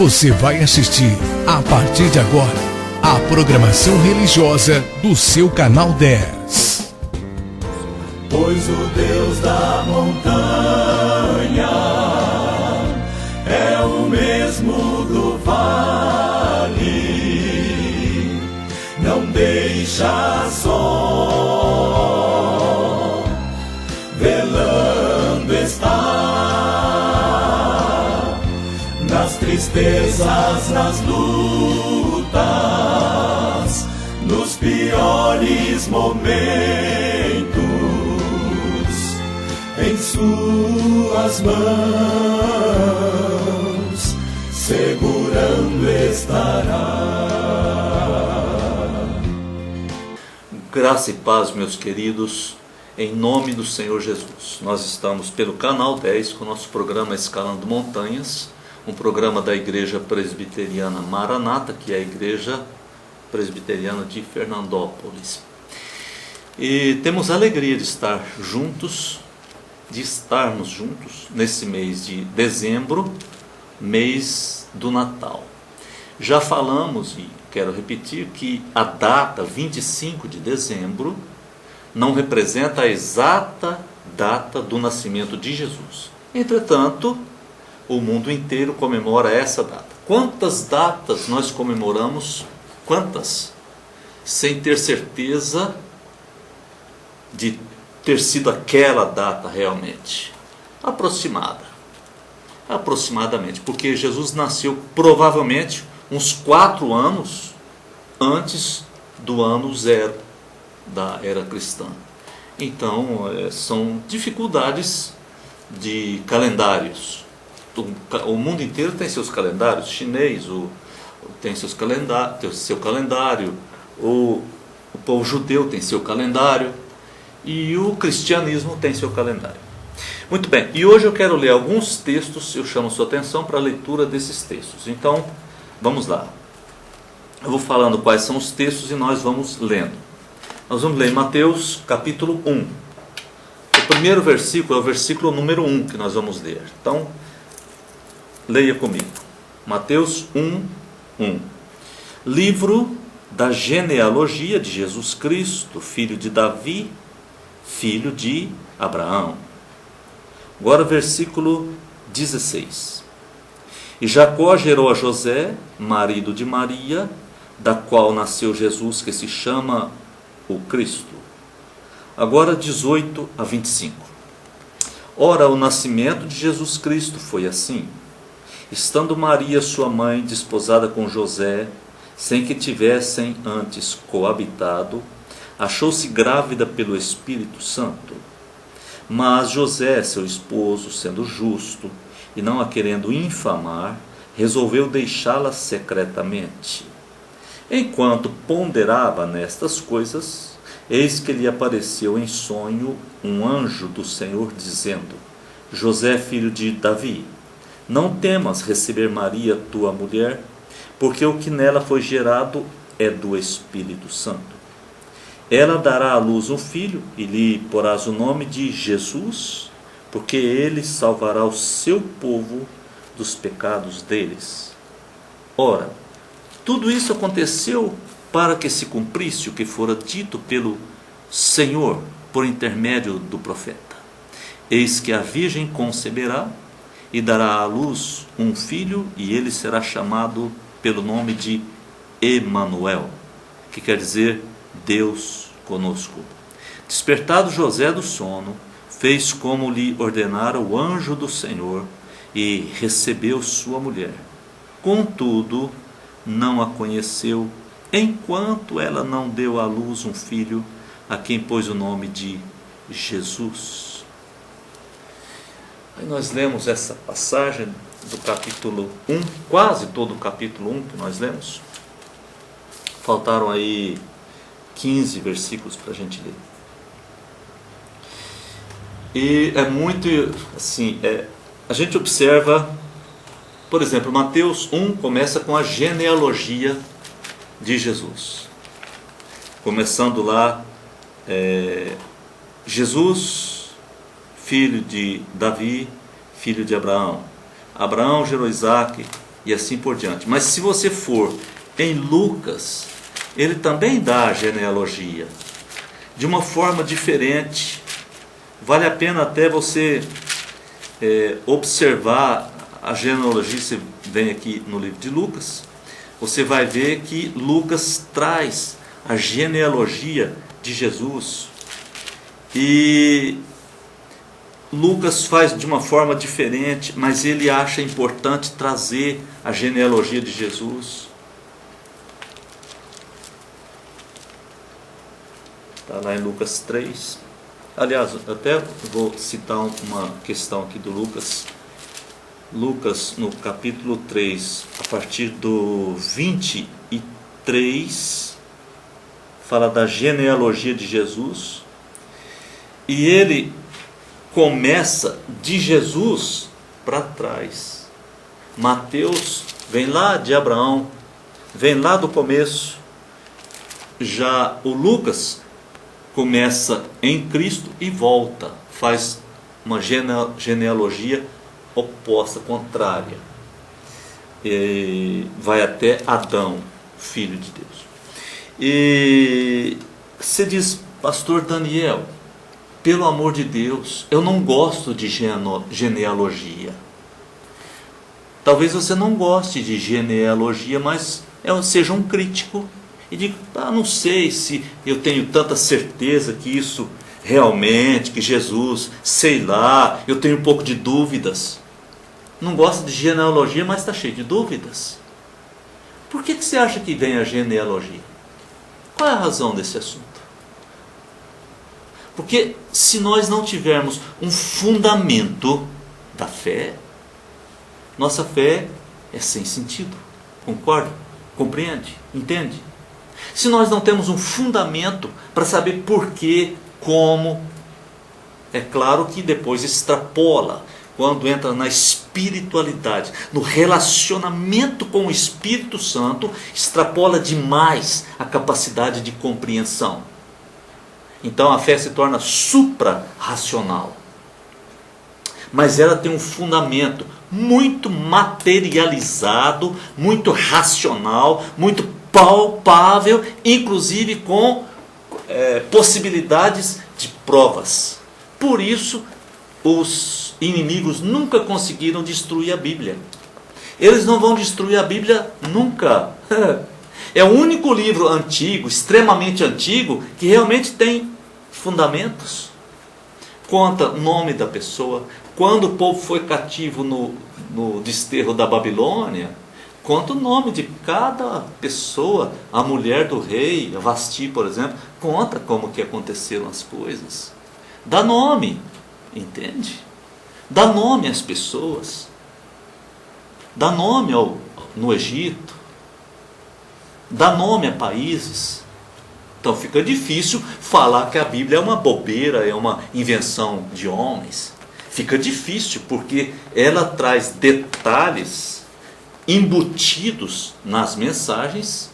Você vai assistir, a partir de agora, a programação religiosa do seu canal 10. Pois o Deus da montanha é o mesmo do vale, não deixa só, velando está, nas tristezas, nas lutas, nos piores momentos, em suas mãos segurando estará. Graça e paz, meus queridos, em nome do Senhor Jesus. Nós estamos pelo canal 10 com o nosso programa Escalando Montanhas, um programa da Igreja Presbiteriana Maranata, que é a Igreja Presbiteriana de Fernandópolis. E temos a alegria de estarmos juntos nesse mês de dezembro, mês do Natal. Já falamos, e quero repetir, que a data 25 de dezembro não representa a exata data do nascimento de Jesus. Entretanto, o mundo inteiro comemora essa data. Quantas datas nós comemoramos? Quantas? Sem ter certeza de ter sido aquela data realmente. Aproximadamente, porque Jesus nasceu provavelmente uns 4 anos antes do ano 0 da era cristã. Então, são dificuldades de calendários. O mundo inteiro tem seus calendários. O chinês tem seu calendário, o povo judeu tem seu calendário e o cristianismo tem seu calendário. Muito bem, e hoje eu quero ler alguns textos, eu chamo sua atenção para a leitura desses textos. Então, vamos lá. Eu vou falando quais são os textos e nós vamos lendo. Nós vamos ler Mateus capítulo 1. O primeiro versículo é o versículo número 1 que nós vamos ler. Então, leia comigo. Mateus 1:1. Livro da genealogia de Jesus Cristo, filho de Davi, filho de Abraão. Agora versículo 16. E Jacó gerou a José, marido de Maria, da qual nasceu Jesus, que se chama o Cristo. Agora 18 a 25. Ora, o nascimento de Jesus Cristo foi assim. Estando Maria, sua mãe, desposada com José, sem que tivessem antes coabitado, achou-se grávida pelo Espírito Santo. Mas José, seu esposo, sendo justo e não a querendo infamar, resolveu deixá-la secretamente. Enquanto ponderava nestas coisas, eis que lhe apareceu em sonho um anjo do Senhor, dizendo: José, filho de Davi, não temas receber Maria, tua mulher, porque o que nela foi gerado é do Espírito Santo. Ela dará à luz um filho, e lhe porás o nome de Jesus, porque ele salvará o seu povo dos pecados deles. Ora, tudo isso aconteceu para que se cumprisse o que fora dito pelo Senhor, por intermédio do profeta. Eis que a virgem conceberá e dará à luz um filho, e ele será chamado pelo nome de Emanuel, que quer dizer Deus conosco. Despertado José do sono, fez como lhe ordenara o anjo do Senhor e recebeu sua mulher. Contudo, não a conheceu, enquanto ela não deu à luz um filho, a quem pôs o nome de Jesus. Aí nós lemos essa passagem do capítulo 1, quase todo o capítulo 1 que nós lemos. Faltaram aí 15 versículos para a gente ler. E é muito assim, a gente observa, por exemplo, Mateus 1 começa com a genealogia de Jesus. Começando lá, Jesus, filho de Davi, filho de Abraão. Abraão gerou Isaque, e assim por diante. Mas se você for em Lucas, ele também dá a genealogia, de uma forma diferente. Vale a pena até você observar a genealogia. Você vem aqui no livro de Lucas, você vai ver que Lucas traz a genealogia de Jesus. E Lucas faz de uma forma diferente, mas ele acha importante trazer a genealogia de Jesus. Está lá em Lucas 3. Aliás, até vou citar uma questão aqui do Lucas. Lucas, no capítulo 3, a partir do 23, fala da genealogia de Jesus. E ele começa de Jesus para trás. Mateus vem lá de Abraão, vem lá do começo. Já o Lucas começa em Cristo e volta, faz uma genealogia oposta, contrária. E vai até Adão, filho de Deus. E você diz, pastor Daniel, pelo amor de Deus, eu não gosto de genealogia. Talvez você não goste de genealogia, mas seja um crítico e diga, não sei se eu tenho tanta certeza que isso realmente, que Jesus, sei lá, eu tenho um pouco de dúvidas. Não gosta de genealogia, mas está cheio de dúvidas. Por que você acha que vem a genealogia? Qual é a razão desse assunto? Porque se nós não tivermos um fundamento da fé, nossa fé é sem sentido. Concorda? Compreende? Entende? Se nós não temos um fundamento para saber porquê, como, é claro que depois extrapola, quando entra na espiritualidade, no relacionamento com o Espírito Santo, extrapola demais a capacidade de compreensão. Então a fé se torna supra-racional. Mas ela tem um fundamento muito materializado, muito racional, muito palpável, inclusive com possibilidades de provas. Por isso, os inimigos nunca conseguiram destruir a Bíblia. Eles não vão destruir a Bíblia nunca. É o único livro antigo, extremamente antigo, que realmente tem fundamentos. Conta o nome da pessoa. Quando o povo foi cativo no desterro da Babilônia, conta o nome de cada pessoa. A mulher do rei, a Vasti, por exemplo, conta como que aconteceram as coisas. Dá nome, entende? Dá nome às pessoas. Dá nome no Egito. Dá nome a países. Então fica difícil falar que a Bíblia é uma bobeira, é uma invenção de homens. Fica difícil porque ela traz detalhes embutidos nas mensagens,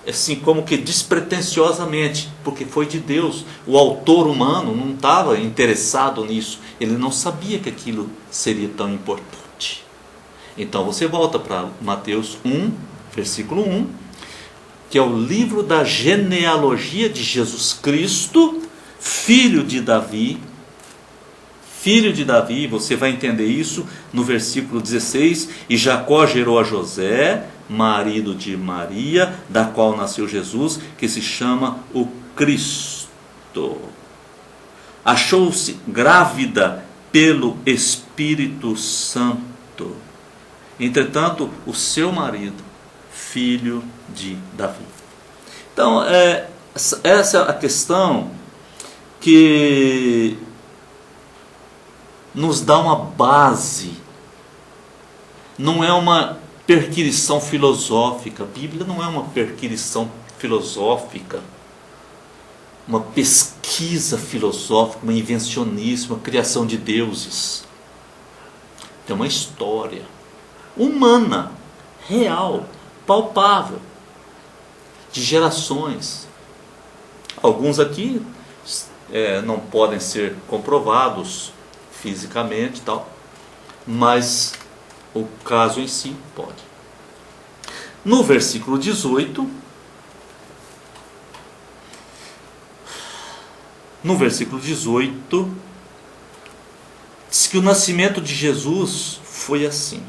assim como que despretensiosamente, porque foi de Deus. O autor humano não estava interessado nisso, ele não sabia que aquilo seria tão importante. Então você volta para Mateus 1, versículo 1, que é o livro da genealogia de Jesus Cristo, filho de Davi. Filho de Davi, você vai entender isso no versículo 16. E Jacó gerou a José, marido de Maria, da qual nasceu Jesus, que se chama o Cristo. Achou-se grávida pelo Espírito Santo. Entretanto, o seu marido, filho de Davi. Então, essa é a questão que nos dá uma base. Não é uma perquisição filosófica. A Bíblia não é uma perquisição filosófica, uma pesquisa filosófica, uma invencionismo, uma criação de deuses. Tem uma história humana, real, palpável, de gerações. Alguns aqui não podem ser comprovados fisicamente e tal, mas o caso em si pode. No versículo 18, diz que o nascimento de Jesus foi assim.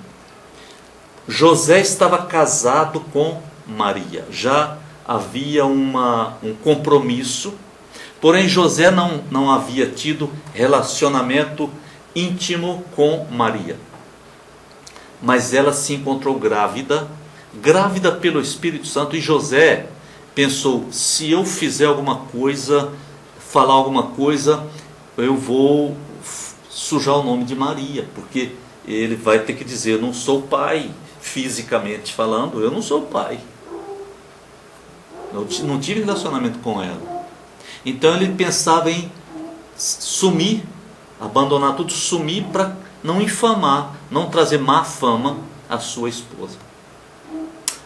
José estava casado com Maria, já havia um compromisso, porém José não havia tido relacionamento íntimo com Maria. Mas ela se encontrou grávida pelo Espírito Santo, e José pensou: se eu fizer alguma coisa, falar alguma coisa, eu vou sujar o nome de Maria, porque ele vai ter que dizer: eu não sou pai, fisicamente falando, eu não sou pai. Eu não tive relacionamento com ela. Então ele pensava em sumir, abandonar tudo, sumir para não infamar, não trazer má fama à sua esposa.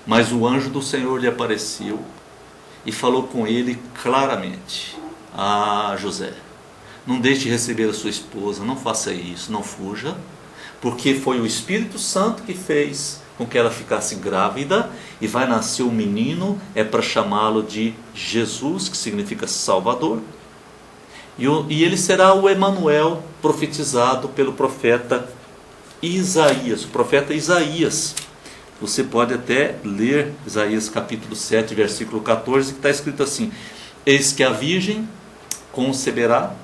Mas o anjo do Senhor lhe apareceu e falou com ele claramente: José, não deixe de receber a sua esposa, não faça isso, não fuja, porque foi o Espírito Santo que fez com que ela ficasse grávida, e vai nascer um menino, é para chamá-lo de Jesus, que significa Salvador, e ele será o Emanuel, profetizado pelo profeta Isaías. O profeta Isaías, você pode até ler Isaías capítulo 7, versículo 14, que está escrito assim: eis que a virgem conceberá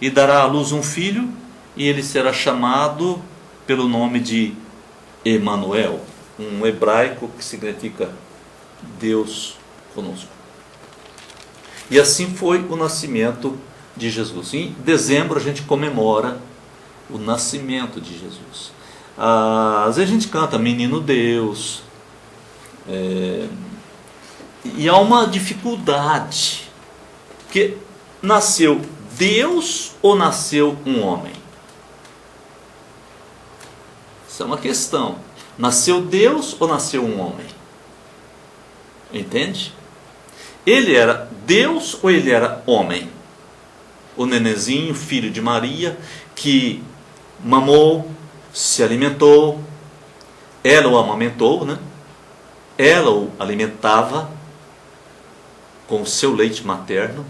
e dará à luz um filho, e ele será chamado pelo nome de Emanuel, um hebraico que significa Deus conosco. E assim foi o nascimento de Jesus. Em dezembro a gente comemora o nascimento de Jesus. Às vezes a gente canta Menino Deus, e há uma dificuldade, porque nasceu Deus ou nasceu um homem? Isso é uma questão. Nasceu Deus ou nasceu um homem? Entende? Ele era Deus ou ele era homem? O nenenzinho, filho de Maria, que mamou, se alimentou, ela o amamentou, né? Ela o alimentava com o seu leite materno,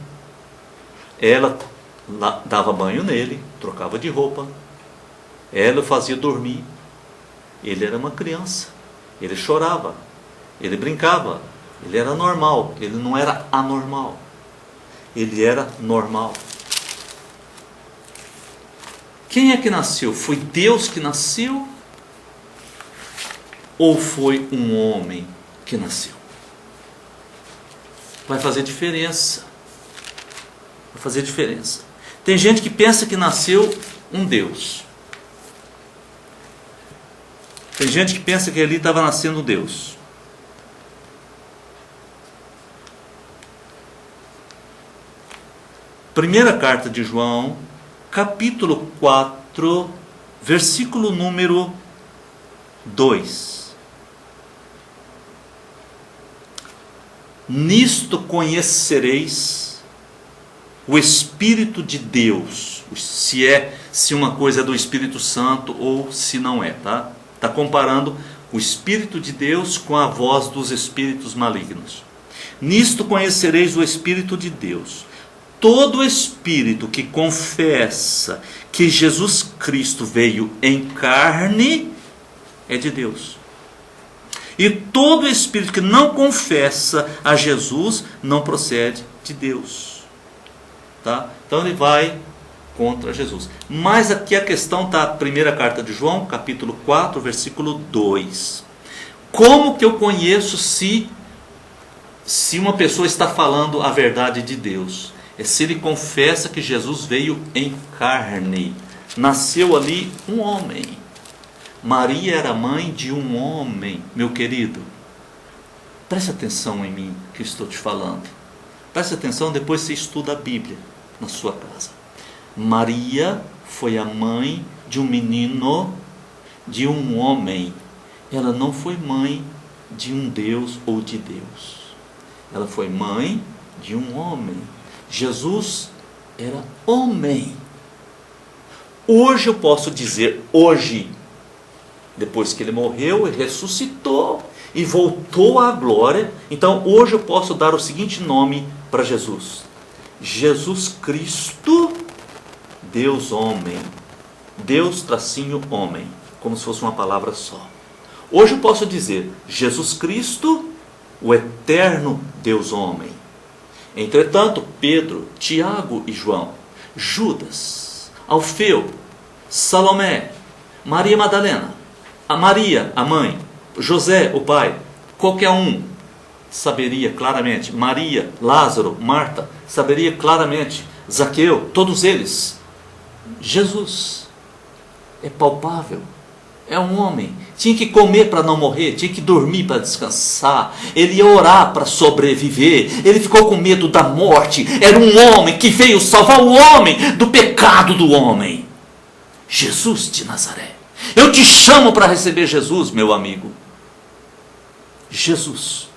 ela dava banho nele, trocava de roupa, ela o fazia dormir. Ele era uma criança, ele chorava, ele brincava, ele era normal, ele não era anormal, ele era normal. Quem é que nasceu? Foi Deus que nasceu? Ou foi um homem que nasceu? Vai fazer diferença. Vai fazer diferença. Tem gente que pensa que nasceu um Deus. Tem gente que pensa que ali estava nascendo Deus. Primeira carta de João, capítulo 4, versículo número 2. Nisto conhecereis o Espírito de Deus, se uma coisa é do Espírito Santo ou se não é, tá? Está comparando o Espírito de Deus com a voz dos espíritos malignos. Nisto conhecereis o Espírito de Deus. Todo espírito que confessa que Jesus Cristo veio em carne é de Deus. E todo espírito que não confessa a Jesus não procede de Deus. Tá? Então ele vai contra Jesus. Mas aqui a questão está, primeira carta de João, capítulo 4, versículo 2. Como que eu conheço se uma pessoa está falando a verdade de Deus? É se ele confessa que Jesus veio em carne. Nasceu ali um homem. Maria era mãe de um homem, meu querido. Preste atenção em mim que estou te falando. Preste atenção, depois você estuda a Bíblia na sua casa. Maria foi a mãe de um menino, de um homem. Ela não foi mãe de um Deus ou de Deus. Ela foi mãe de um homem. Jesus era homem. Hoje eu posso dizer, hoje, depois que ele morreu, ele ressuscitou, e voltou à glória. Então hoje eu posso dar o seguinte nome para Jesus: Jesus Cristo, Deus homem. Deus tracinho homem, como se fosse uma palavra só. Hoje eu posso dizer Jesus Cristo, o eterno Deus homem. Entretanto, Pedro, Tiago e João, Judas, Alfeu, Salomé, Maria Madalena, a Maria, a mãe, José, o pai, qualquer um saberia claramente, Maria, Lázaro, Marta, saberia claramente, Zaqueu, todos eles, Jesus é palpável, é um homem, tinha que comer para não morrer, tinha que dormir para descansar, ele ia orar para sobreviver, ele ficou com medo da morte, era um homem que veio salvar o homem do pecado do homem. Jesus de Nazaré. Eu te chamo para receber Jesus, meu amigo. Jesus,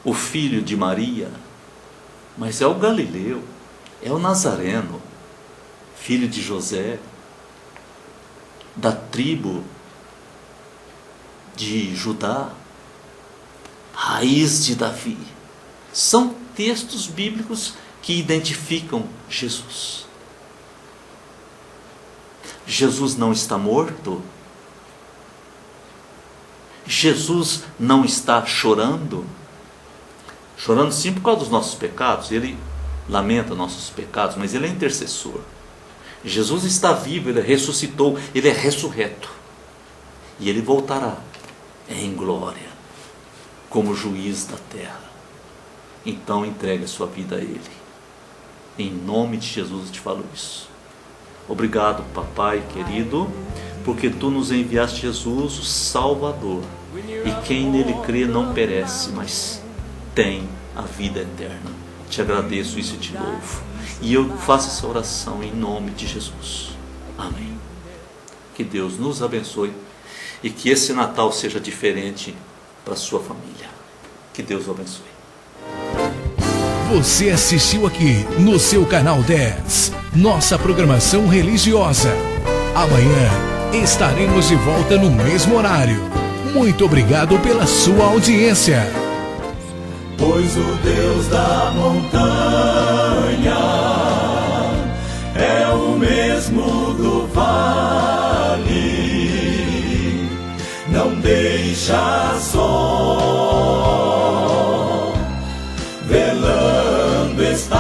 o filho de Maria, mas é o Galileu, é o Nazareno, filho de José, da tribo de Judá, raiz de Davi. São textos bíblicos que identificam Jesus. Jesus não está morto. Jesus não está chorando. Chorando sim por causa dos nossos pecados. Ele lamenta nossos pecados, mas ele é intercessor. Jesus está vivo, ele ressuscitou, ele é ressurreto. E ele voltará em glória, como juiz da terra. Então entregue a sua vida a ele. Em nome de Jesus eu te falo isso. Obrigado, papai querido, porque tu nos enviaste Jesus, o Salvador. E quem nele crê não perece, mas tem a vida eterna. Te agradeço isso e te louvo. E eu faço essa oração em nome de Jesus. Amém. Que Deus nos abençoe e que esse Natal seja diferente para a sua família. Que Deus o abençoe. Você assistiu aqui no seu canal 10, nossa programação religiosa. Amanhã estaremos de volta no mesmo horário. Muito obrigado pela sua audiência. Pois o Deus da montanha é o mesmo do vale, não deixa só, velando está,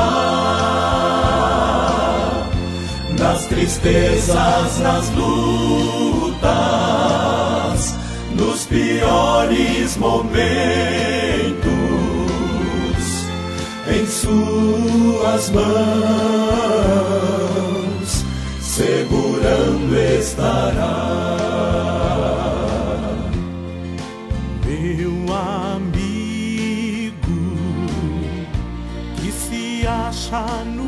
nas tristezas, nas lutas, nos piores momentos. Em suas mãos, segurando estará. Meu amigo, que se acha no